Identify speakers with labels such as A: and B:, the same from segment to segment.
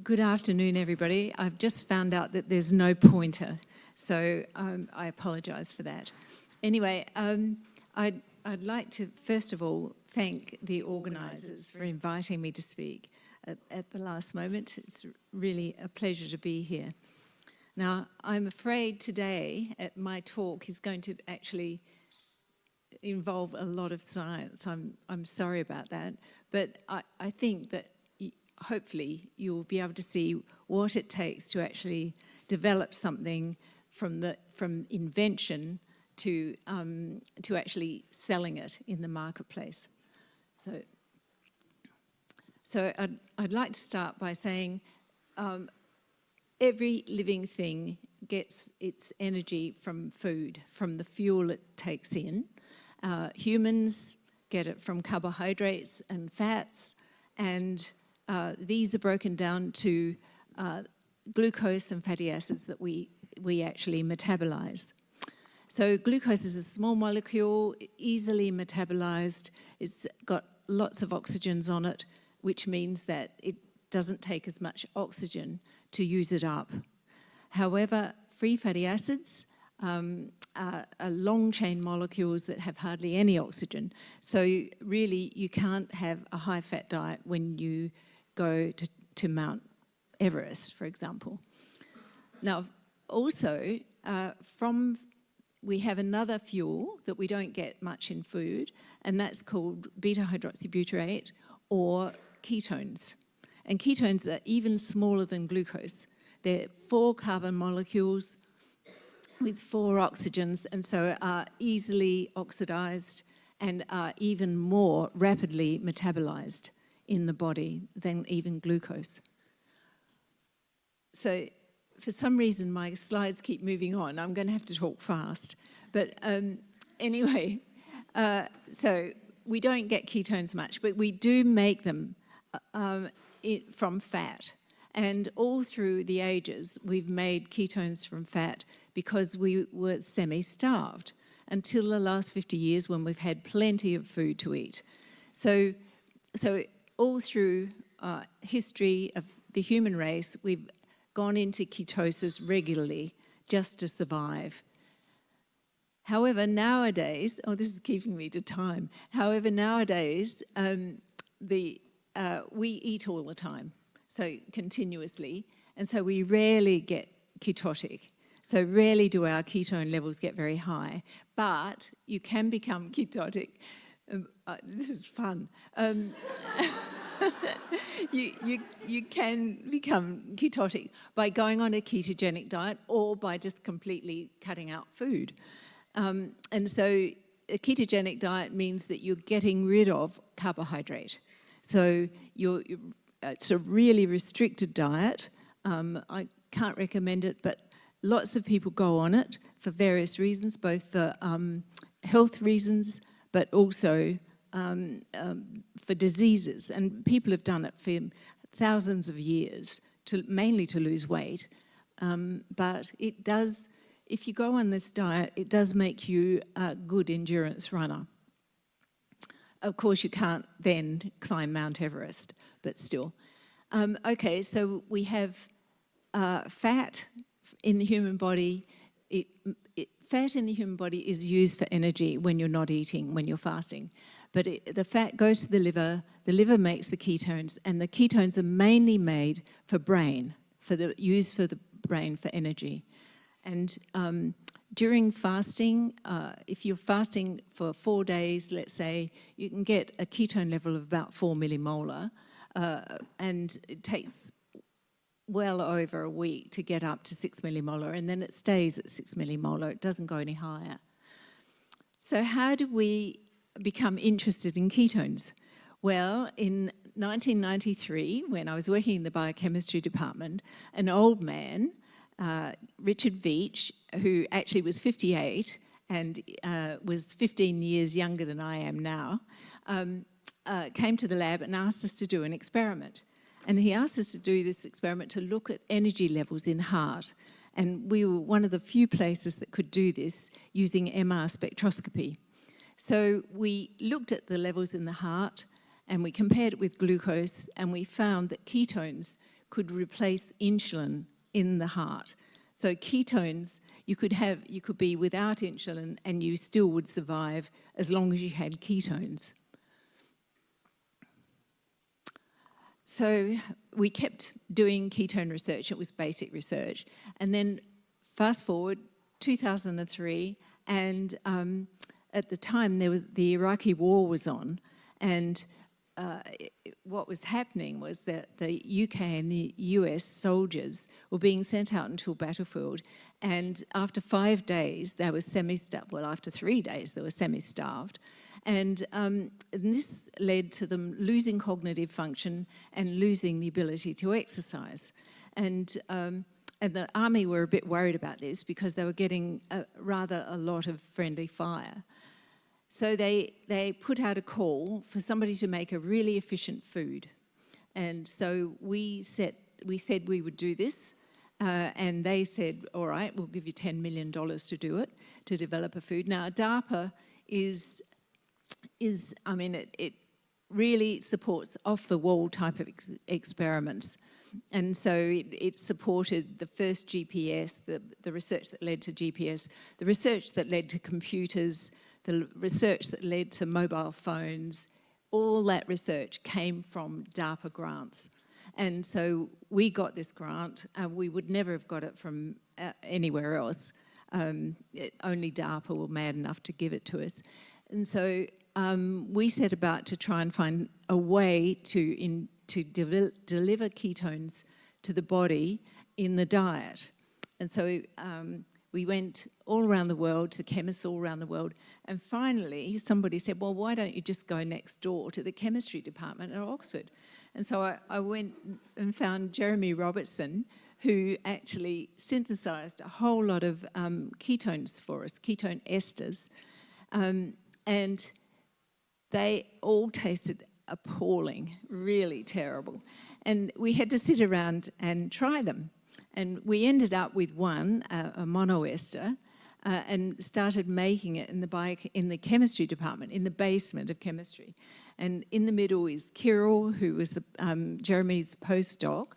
A: Good afternoon, everybody. I've just found out that there's no pointer, so I apologise for that. Anyway, I'd like to, first of all, thank the organisers for inviting me to speak at the last moment. It's really a pleasure to be here. Now, I'm afraid today, my talk is going to actually involve a lot of science. I'm sorry about that, but I think that hopefully you'll be able to see what it takes to actually develop something from invention to actually selling it in the marketplace. So I'd like to start by saying every living thing gets its energy from food, from the fuel it takes in. Humans get it from carbohydrates and fats, and these are broken down to glucose and fatty acids that we actually metabolize. So glucose is a small molecule, easily metabolized. It's got lots of oxygens on it, which means that it doesn't take as much oxygen to use it up. However, free fatty acids are long-chain molecules that have hardly any oxygen. So really, you can't have a high-fat diet when you go to Mount Everest, for example. Now, also, we have another fuel that we don't get much in food, and that's called beta-hydroxybutyrate or ketones. And ketones are even smaller than glucose. They're 4 carbon molecules with 4 oxygens, and so are easily oxidized and are even more rapidly metabolized in the body than even glucose. So for some reason my slides keep moving on. I'm going to have to talk fast. But anyway, so we don't get ketones much, but we do make them from fat. And all through the ages, we've made ketones from fat because we were semi-starved until the last 50 years when we've had plenty of food to eat. So all through history of the human race, we've gone into ketosis regularly just to survive. However, nowadays, this is keeping me to time. However, nowadays, we eat all the time, so continuously, and so we rarely get ketotic. So rarely do our ketone levels get very high, but you can become ketotic. This is fun. You can become ketotic by going on a ketogenic diet or by just completely cutting out food. And so a ketogenic diet means that you're getting rid of carbohydrate. So it's a really restricted diet. I can't recommend it, but lots of people go on it for various reasons, both for health reasons, but also for diseases. And people have done it for thousands of years, mainly to lose weight. But it does, if you go on this diet, it does make you a good endurance runner. Of course, you can't then climb Mount Everest, but still. Okay, so we have fat in the human body. Fat in the human body is used for energy when you're not eating, when you're fasting. But the fat goes to the liver makes the ketones, and the ketones are mainly made for brain, used for the brain for energy. And during fasting, if you're fasting for 4 days, let's say, you can get a ketone level of about 4 millimolar, and it takes well over a week to get up to 6 millimolar, and then it stays at 6 millimolar. It doesn't go any higher. So how do we become interested in ketones? Well, in 1993, when I was working in the biochemistry department, an old man, Richard Veitch, who actually was 58 and was 15 years younger than I am now, came to the lab and asked us to do an experiment. And he asked us to do this experiment to look at energy levels in heart. And we were one of the few places that could do this using MR spectroscopy. So we looked at the levels in the heart and we compared it with glucose, and we found that ketones could replace insulin in the heart. So ketones, you could be without insulin and you still would survive as long as you had ketones. So we kept doing ketone research. It was basic research. And then fast forward, 2003, and at the time the Iraqi war was on, and what was happening was that the UK and the US soldiers were being sent out into a battlefield, and after 5 days they were semi-starved. Well, after 3 days they were semi-starved, and this led to them losing cognitive function and losing the ability to exercise. And the army were a bit worried about this because they were getting rather a lot of friendly fire. So they put out a call for somebody to make a really efficient food. And so we said we would do this. And they said, all right, we'll give you $10 million to do it, to develop a food. Now, DARPA is I mean, it really supports off-the-wall type of experiments. And so it supported the first GPS, the research that led to GPS, the research that led to computers, the research that led to mobile phones. All that research came from DARPA grants. And so we got this grant. We would never have got it from anywhere else. Only DARPA were mad enough to give it to us. And so we set about to try and find a way to deliver ketones to the body in the diet. And so we went all around the world, to chemists all around the world, and finally somebody said, well, why don't you just go next door to the chemistry department at Oxford? And so I went and found Jeremy Robertson, who actually synthesized a whole lot of ketones for us, ketone esters, and they all tasted appalling, really terrible. And we had to sit around and try them. And we ended up with one, a monoester, and started making it in the chemistry department, in the basement of chemistry. And in the middle is Kirill, who was Jeremy's postdoc.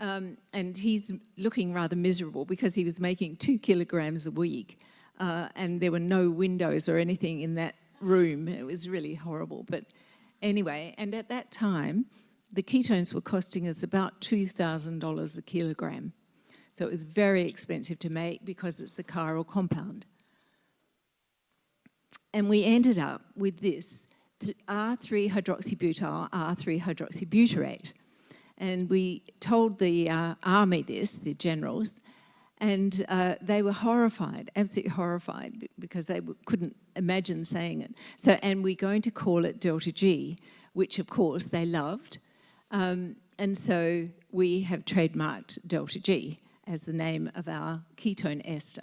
A: And he's looking rather miserable because he was making 2 kilograms a week. And there were no windows or anything in that room. It was really horrible. But anyway, and at that time, the ketones were costing us about $2,000 a kilogram. So it was very expensive to make because it's a chiral compound. And we ended up with this, R3-hydroxybutyl, R3-hydroxybutyrate. And we told the army this, the generals, and they were horrified, absolutely horrified, because they couldn't imagine saying it. So, and we're going to call it DeltaG, which of course they loved. And so we have trademarked DeltaG as the name of our ketone ester.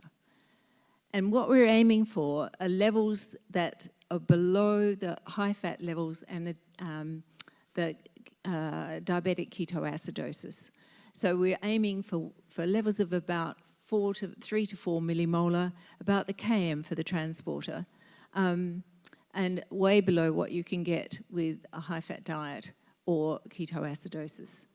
A: And what we're aiming for are levels that are below the high-fat levels and the diabetic ketoacidosis. So we're aiming for levels of about 3 to 4 millimolar, about the km for the transporter, and way below what you can get with a high-fat diet or ketoacidosis.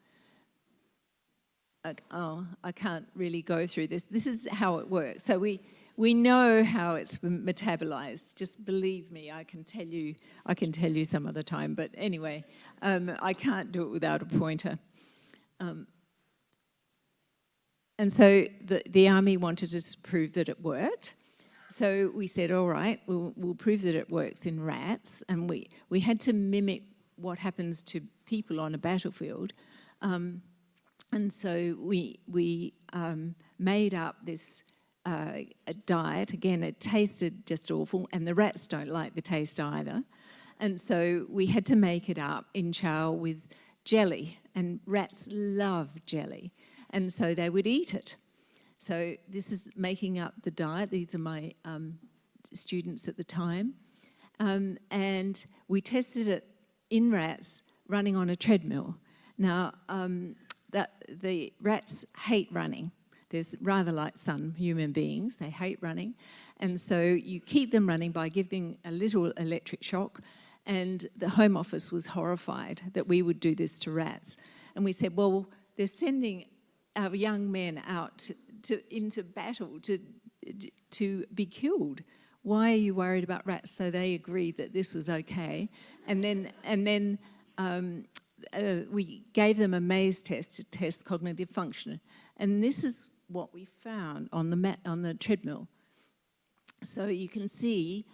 A: I can't really go through this. This is how it works. So we know how it's metabolized. Just believe me, I can tell you some other time. But anyway, I can't do it without a pointer. And so the army wanted us to prove that it worked. So we said, all right, we'll prove that it works in rats. And we had to mimic what happens to people on a battlefield. And so we made up this a diet. Again, it tasted just awful, and the rats don't like the taste either. And so we had to make it up in chow with jelly, and rats love jelly, and so they would eat it. So this is making up the diet. These are my students at the time. And we tested it in rats running on a treadmill. Now, the rats hate running. They're rather like some human beings. They hate running. And so you keep them running by giving a little electric shock. And the Home Office was horrified that we would do this to rats. And we said, well, they're sending our young men out into battle to be killed. Why are you worried about rats? So they agreed that this was okay. And then we gave them a maze test to test cognitive function. And this is what we found on the treadmill. So you can see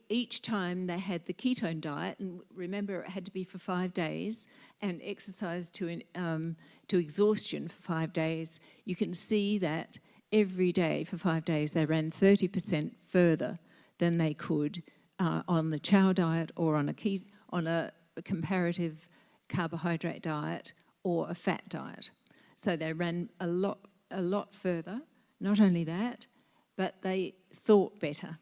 A: each time they had the ketone diet, and remember it had to be for 5 days, and exercise to exhaustion for 5 days, you can see that every day for 5 days they ran 30% further than they could on the chow diet or on a comparative carbohydrate diet or a fat diet. So they ran a lot further. Not only that, but they thought better.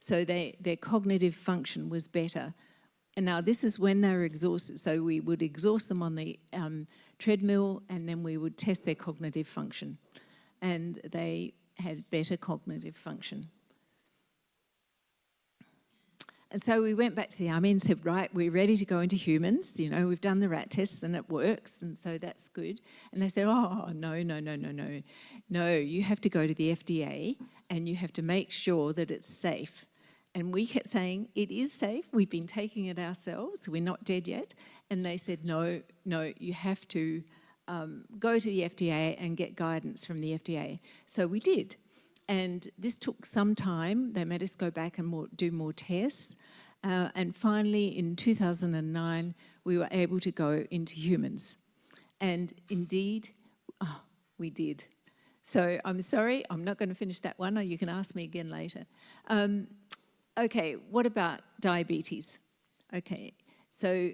A: So their cognitive function was better. And now this is when they were exhausted. So we would exhaust them on the treadmill, and then we would test their cognitive function. And they had better cognitive function. And so we went back to the army and said, right, we're ready to go into humans. You know, we've done the rat tests and it works, and so that's good. And they said, oh, no. No, you have to go to the FDA and you have to make sure that it's safe. And we kept saying, it is safe. We've been taking it ourselves. We're not dead yet. And they said, no, you have to go to the FDA and get guidance from the FDA. So we did. And this took some time. They made us go back and do more tests. And finally, in 2009, we were able to go into humans. And indeed, we did. So I'm sorry, I'm not going to finish that one, or you can ask me again later. Okay, what about diabetes? Okay, so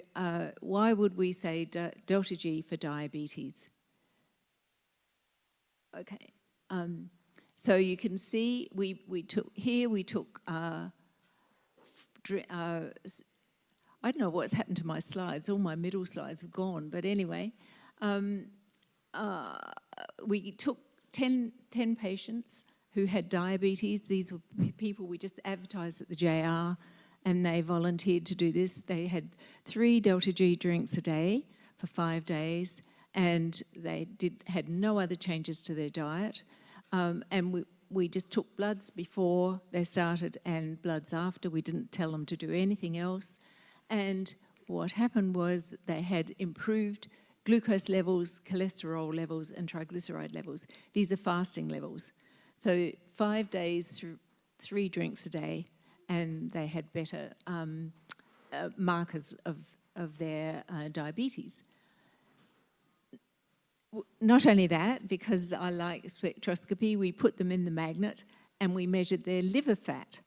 A: why would we say DeltaG for diabetes? Okay. So you can see we took I don't know what's happened to my slides. All my middle slides have gone. But anyway, we took 10 patients who had diabetes. These were people we just advertised at the JR, and they volunteered to do this. They had 3 DeltaG drinks a day for 5 days, and they had no other changes to their diet. And we just took bloods before they started and bloods after. We didn't tell them to do anything else. And what happened was they had improved glucose levels, cholesterol levels, and triglyceride levels. These are fasting levels. So 5 days, 3 drinks a day, and they had better markers of their diabetes. Not only that, because I like spectroscopy, we put them in the magnet and we measured their liver fat.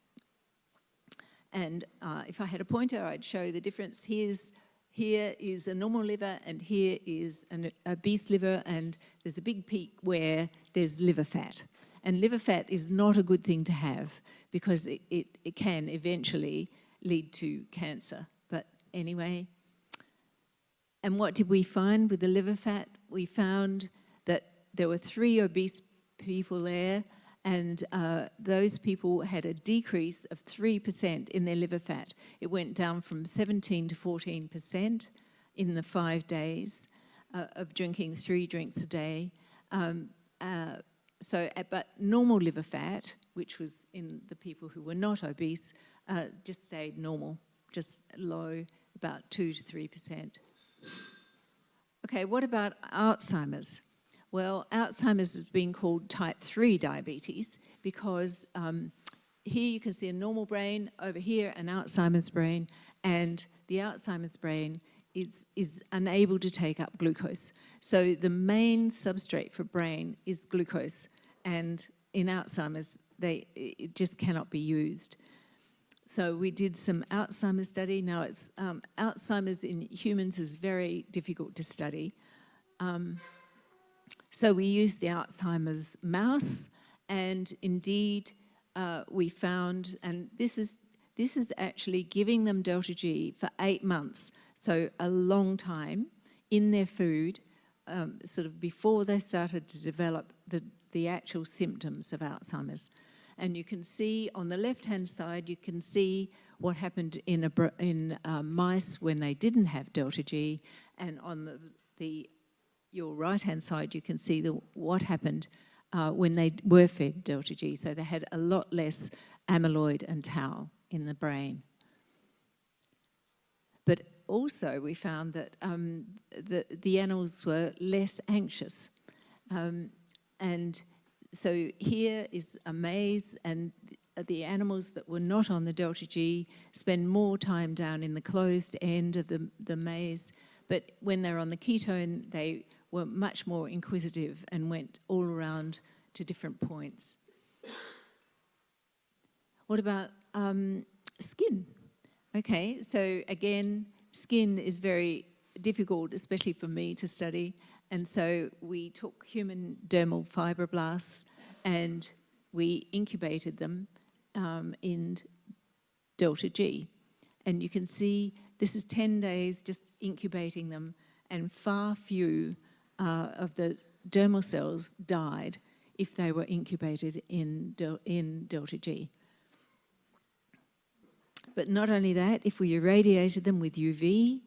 A: And if I had a pointer, I'd show the difference. Here is a normal liver, and here is an obese liver, and there's a big peak where there's liver fat. And liver fat is not a good thing to have, because it can eventually lead to cancer. But anyway, and what did we find with the liver fat? We found that there were 3 obese people there, and those people had a decrease of 3% in their liver fat. It went down from 17 to 14% in the 5 days of drinking 3 drinks a day. But normal liver fat, which was in the people who were not obese, just stayed normal, just low, about 2 to 3%. Okay, what about Alzheimer's? Well, Alzheimer's has been called type 3 diabetes because here you can see a normal brain, over here an Alzheimer's brain, and the Alzheimer's brain is unable to take up glucose. So the main substrate for brain is glucose, and in Alzheimer's, it just cannot be used. So we did some Alzheimer's study. Now, Alzheimer's in humans is very difficult to study. So we used the Alzheimer's mouse, and indeed we found, and this is actually giving them DeltaG for 8 months, so a long time, in their food, sort of before they started to develop the actual symptoms of Alzheimer's. And you can see on the left-hand side, you can see what happened in mice when they didn't have DeltaG, and on the your right-hand side, you can see what happened when they were fed DeltaG. So they had a lot less amyloid and tau in the brain. But also we found that the animals were less anxious. And so here is a maze, and the animals that were not on the DeltaG spend more time down in the closed end of the maze. But when they're on the ketone, they were much more inquisitive and went all around to different points. What about skin? Okay, so again, skin is very difficult, especially for me to study. And so we took human dermal fibroblasts and we incubated them in DeltaG. And you can see this is 10 days just incubating them, and far few of the dermal cells died if they were incubated in DeltaG. But not only that, if we irradiated them with UV,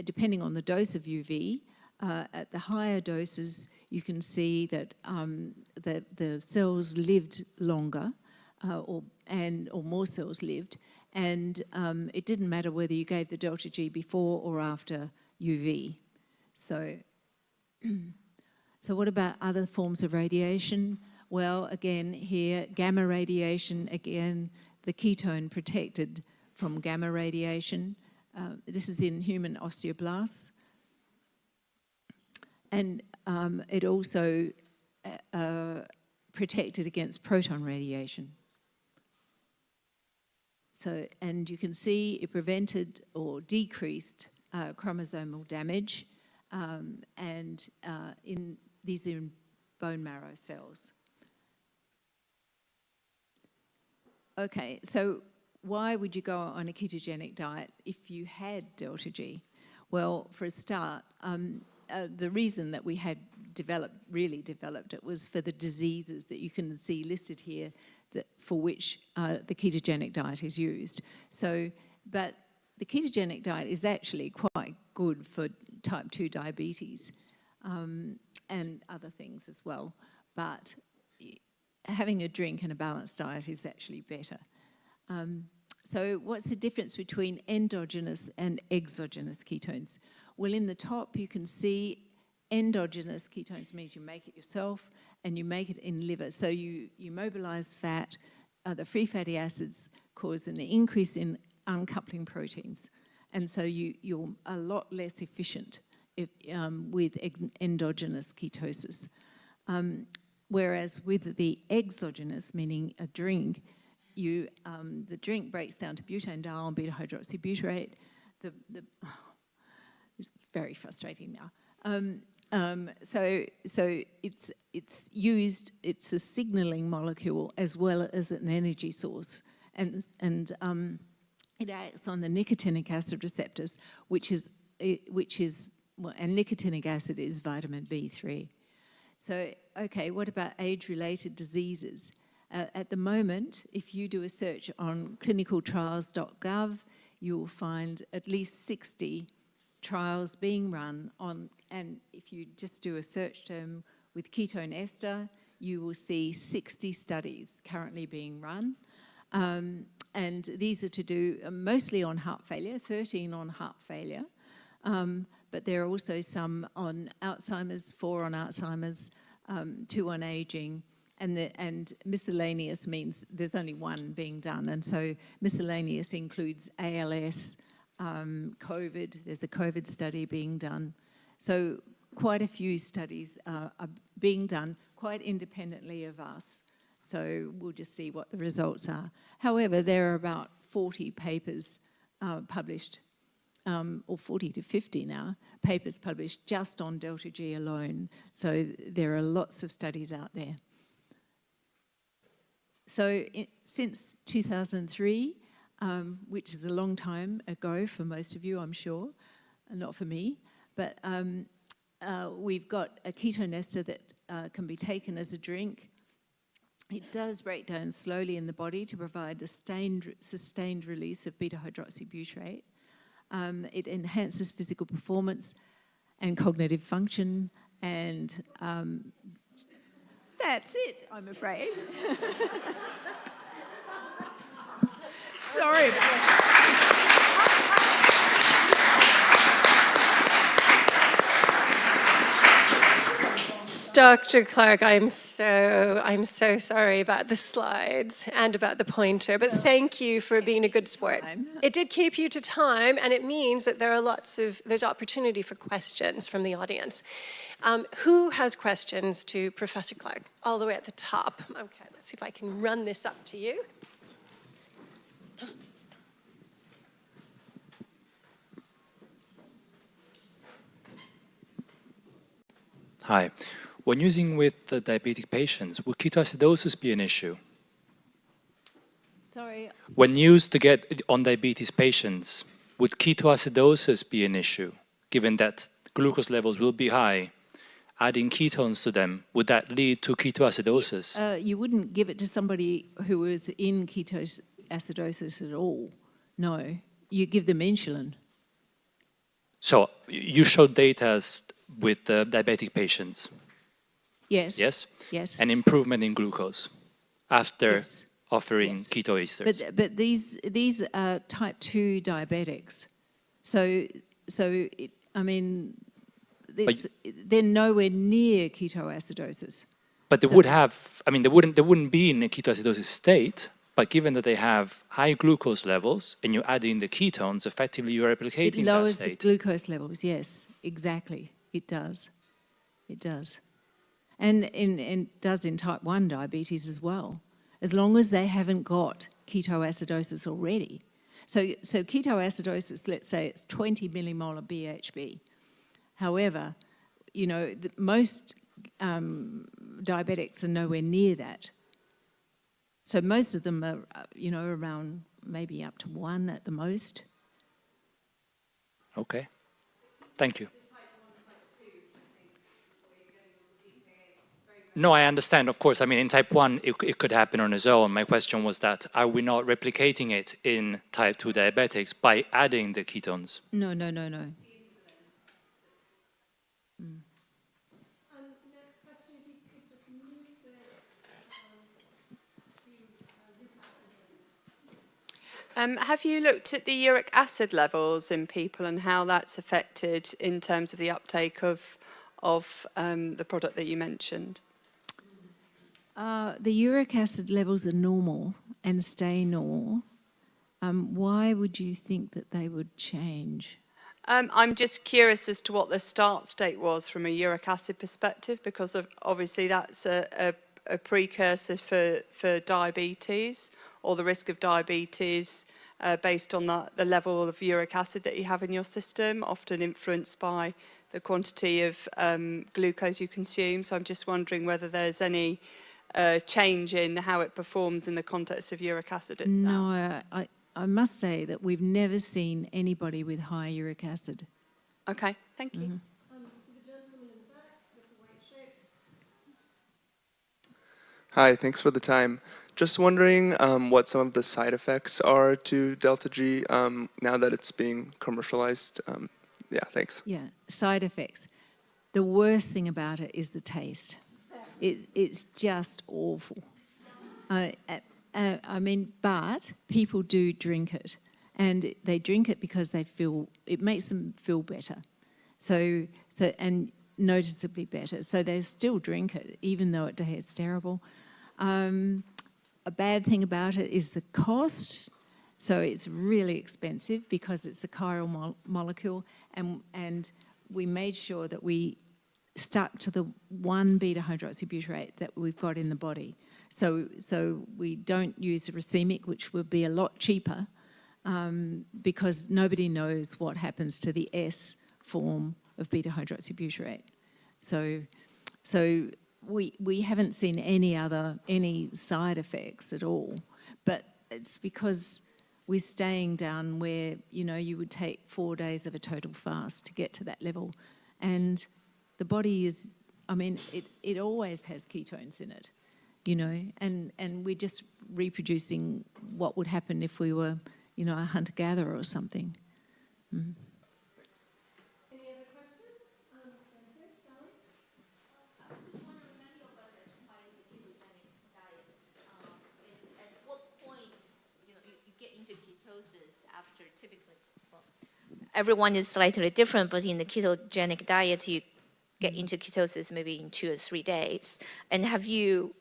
A: depending on the dose of UV, at the higher doses, you can see that the cells lived longer, or more cells lived, and it didn't matter whether you gave the DeltaG before or after UV. So what about other forms of radiation? Well, again, here, gamma radiation, again, the ketone protected from gamma radiation. This is in human osteoblasts. And it also protected against proton radiation. So, and you can see it prevented or decreased chromosomal damage, and these are in bone marrow cells. Okay, so why would you go on a ketogenic diet if you had DeltaG? Well, for a start, the reason that we had really developed it was for the diseases that you can see listed here for which the ketogenic diet is used. So, but the ketogenic diet is actually quite good for type 2 diabetes and other things as well. But having a drink and a balanced diet is actually better. So what's the difference between endogenous and exogenous ketones? Well, in the top you can see endogenous ketones means you make it yourself and you make it in liver. So you mobilize fat, the free fatty acids cause an increase in uncoupling proteins. And so you're a lot less efficient with endogenous ketosis. Whereas with the exogenous, meaning a drink, the drink breaks down to butane-diol and beta-hydroxybutyrate. It's very frustrating now. So it's used. It's a signaling molecule as well as an energy source, and it acts on the nicotinic acid receptors, which is and nicotinic acid is vitamin B3. So, okay, what about age-related diseases? At the moment, if you do a search on clinicaltrials.gov, you'll find at least 60 trials being run on, and if you just do a search term with ketone ester, you will see 60 studies currently being run. And these are to do mostly on heart failure, 13 on heart failure. But there are also some on Alzheimer's, 4 on Alzheimer's, 2 on aging, and miscellaneous means there's only 1 being done. And so miscellaneous includes ALS, COVID, there's a COVID study being done. So quite a few studies are being done quite independently of us. So we'll just see what the results are. However, there are about 40 papers published, or 40 to 50 now, papers published just on DeltaG alone. So there are lots of studies out there. So since 2003, which is a long time ago for most of you, I'm sure, not for me, but we've got a ketone ester that can be taken as a drink. It does break down slowly in the body to provide a sustained release of beta-hydroxybutyrate. It enhances physical performance, and cognitive function, and that's it, I'm afraid. Sorry about that.
B: Dr. Clarke, I'm so sorry about the slides and about the pointer, but thank you for being a good sport. It did keep you to time, and it means that there's opportunity for questions from the audience. Who has questions to Professor Clarke? All the way at the top. Okay, let's see if I can run this up to you.
C: Hi. When using with the diabetic patients, would ketoacidosis be an issue?
A: Sorry.
C: When used to get on diabetes patients, would ketoacidosis be an issue? Given that glucose levels will be high, adding ketones to them, would that lead to ketoacidosis?
A: You wouldn't give it to somebody who was in ketoacidosis at all. No. You give them insulin.
C: So you showed data with the diabetic patients?
A: Yes.
C: Yes?
A: Yes.
C: An improvement in glucose after offering
A: Yes.
C: keto esters.
A: But these are type 2 diabetics. So they're nowhere near ketoacidosis.
C: But they they wouldn't be in a ketoacidosis state, but given that they have high glucose levels and you add in the ketones, effectively you're replicating that
A: It lowers
C: state.
A: the glucose levels, yes, exactly. It does. It does. And it does in type 1 diabetes as well, as long as they haven't got ketoacidosis already. So ketoacidosis, let's say it's 20 millimolar BHB. However, most diabetics are nowhere near that. So most of them are, around maybe up to 1 at the most.
C: Okay. Thank you. No, I understand, of course. In type 1, it could happen on its own. My question was that, are we not replicating it in type 2 diabetics by adding the ketones?
A: No.
B: Next question, if you could just move
D: Have you looked at the uric acid levels in people and how that's affected in terms of the uptake of the product that you mentioned?
A: The uric acid levels are normal and stay normal. Why would you think that they would change?
D: I'm just curious as to what the start state was from a uric acid perspective, because obviously that's a precursor for diabetes, or the risk of diabetes based on the level of uric acid that you have in your system, often influenced by the quantity of glucose you consume. So I'm just wondering whether there's any change in how it performs in the context of uric acid itself.
A: No, I must say that we've never seen anybody with high uric acid.
D: Okay, thank you.
B: to the gentleman in the back with the white shirt.
E: Hi, thanks for the time. Just wondering what some of the side effects are to DeltaG now that it's being commercialized. Yeah, thanks.
A: Yeah, side effects. The worst thing about it is the taste. It's just awful. But people do drink it, and they drink it because it makes them feel better. So and noticeably better. So they still drink it, even though it tastes terrible. A bad thing about it is the cost. So it's really expensive because it's a chiral molecule, and we made sure that we stuck to the 1 beta-hydroxybutyrate that we've got in the body. So we don't use a racemic, which would be a lot cheaper, because nobody knows what happens to the S form of beta-hydroxybutyrate. So we haven't seen any side effects at all, but it's because we're staying down where you would take 4 days of a total fast to get to that level, and the body is, it always has ketones in it, and we're just reproducing what would happen if we were, a hunter-gatherer or something.
B: Any other questions?
F: after typically, well, everyone is slightly different, but in the ketogenic diet, you get into ketosis maybe in 2 or 3 days. And have you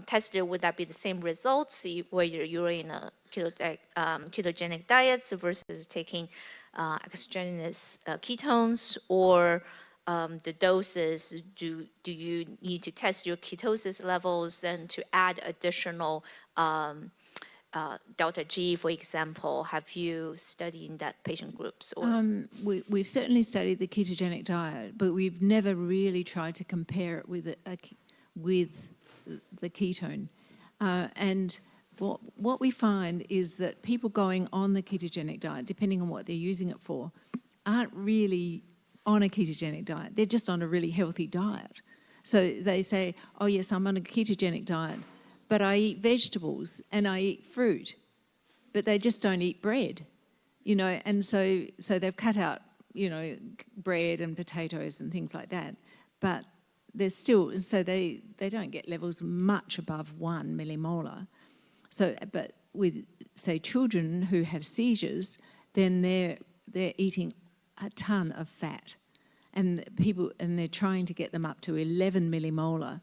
F: tested, would that be the same results whether you're in a ketogenic diets versus taking exogenous ketones, or the doses, do you need to test your ketosis levels and to add additional DeltaG, for example? Have you studied in that patient groups? Or?
A: We've certainly studied the ketogenic diet, but we've never really tried to compare it with the ketone. And what we find is that people going on the ketogenic diet, depending on what they're using it for, aren't really on a ketogenic diet. They're just on a really healthy diet. So they say, oh yes, I'm on a ketogenic diet, but I eat vegetables and I eat fruit, but they just don't eat bread, you know, and so they've cut out, you know, bread and potatoes and things like that, but they're still, so they don't get levels much above 1 millimolar. So, but with, say, children who have seizures, then they're eating a ton of fat, and they're trying to get them up to 11 millimolar,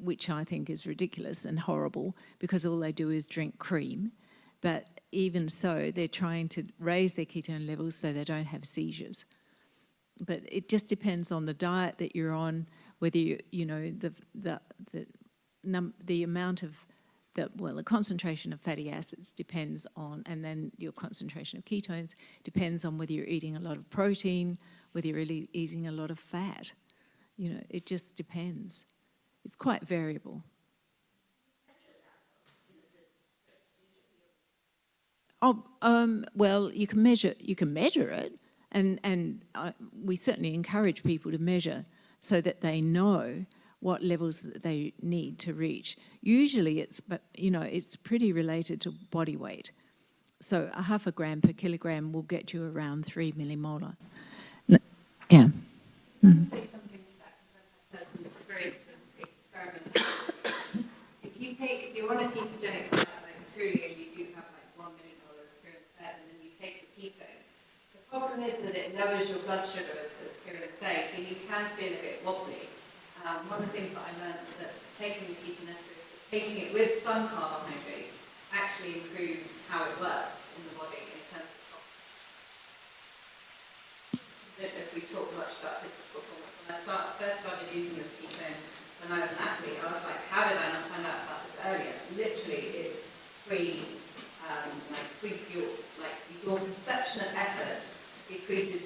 A: which I think is ridiculous and horrible, because all they do is drink cream. But even so, they're trying to raise their ketone levels so they don't have seizures. But it just depends on the diet that you're on, whether you know the amount of the concentration of fatty acids depends on, and then your concentration of ketones depends on whether you're eating a lot of protein, whether you're really eating a lot of fat. You know, it just depends. It's quite variable. Well, you can measure it, and we certainly encourage people to measure so that they know what levels that they need to reach. Usually it's pretty related to body weight. So 0.5 gram per kilogram will get you around 3 millimolar. Yeah. Mm-hmm.
G: If you're on a ketogenic diet like truly, and you do have like 1 millimolar of pure fat, and then you take the ketone, the problem is that it lowers your blood sugar, as Kieran said, so you can feel a bit wobbly. One of the things that I learned is that taking the ketonetic, taking it with some carbohydrate, actually improves how it works in the body in terms of. I don't know if we talked much about this before. When I first started using this ketone when I was an athlete, I was like, how did I not find out about this earlier? Literally, it's free fuel. Like your perception of effort decreases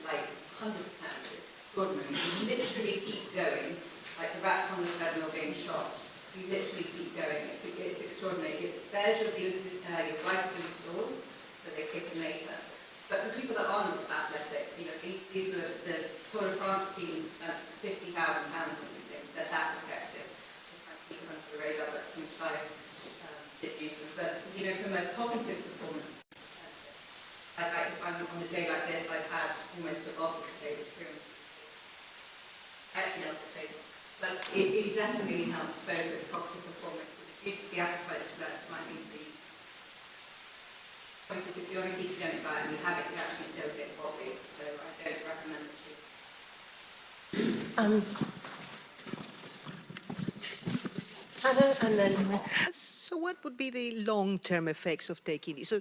G: like 100%. It's extraordinary. You literally keep going. Like the rats on the treadmill being shot. You literally keep going. It's extraordinary. It spares your glycogen stores, so they kick in later. But for people that aren't athletic, you know, these are the Tour de France teams at 50,000 pounds or anything, they're that effective. They kind of keep them under the radar, but 25 did use them. But, you know, from a cognitive performance, like if I'm on a day like this, I've had almost a bottle today with Kieran. Actually, on the table. But it definitely helps focus cognitive performance. It reduces the appetite slightly. If you're on a ketogenic diet and you have it, you actually feel a bit wobbly, so I don't recommend it.
B: Hannah, and then.
H: So what would be the long-term effects of taking this? So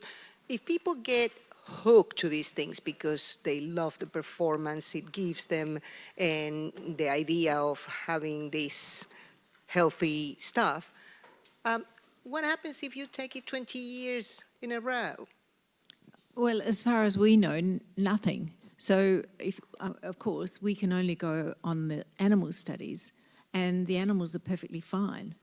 H: if people get hooked to these things because they love the performance it gives them and the idea of having this healthy stuff, what happens if you take it 20 years in a row?
A: Well, as far as we know, nothing. So, of course, we can only go on the animal studies, and the animals are perfectly fine.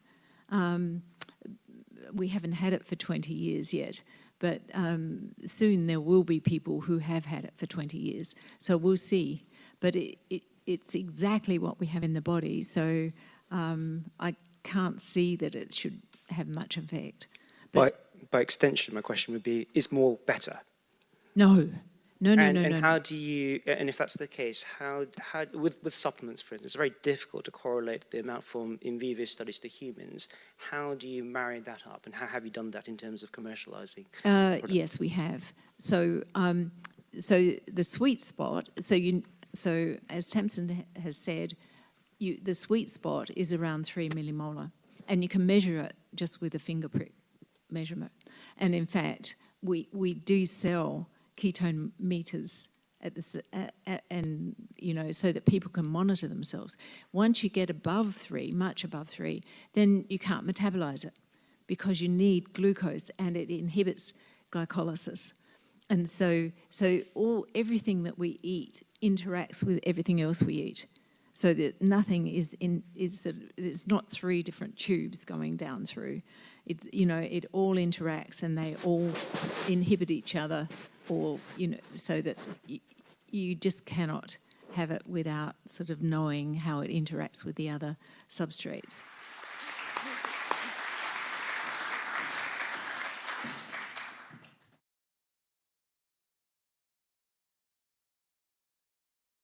A: We haven't had it for 20 years yet, but soon there will be people who have had it for 20 years. So we'll see. But it's exactly what we have in the body, so I can't see that it should have much effect.
I: By extension, my question would be, is more better?
A: No, No.
I: And how do you, and if that's the case, how with supplements, for instance, it's very difficult to correlate the amount from in vivo studies to humans. How do you marry that up, and how have you done that in terms of commercializing?
A: Yes, we have. So, so the sweet spot. So as Tamsin has said, the sweet spot is around 3 millimolar, and you can measure it just with a finger prick measurement. And in fact, we do sell ketone meters and so that people can monitor themselves. Once you get above 3, much above 3, then you can't metabolize it because you need glucose and it inhibits glycolysis. And so everything that we eat interacts with everything else we eat, so that nothing it's not 3 different tubes going down through. It's it all interacts and they all inhibit each other, or so that you just cannot have it without sort of knowing how it interacts with the other substrates.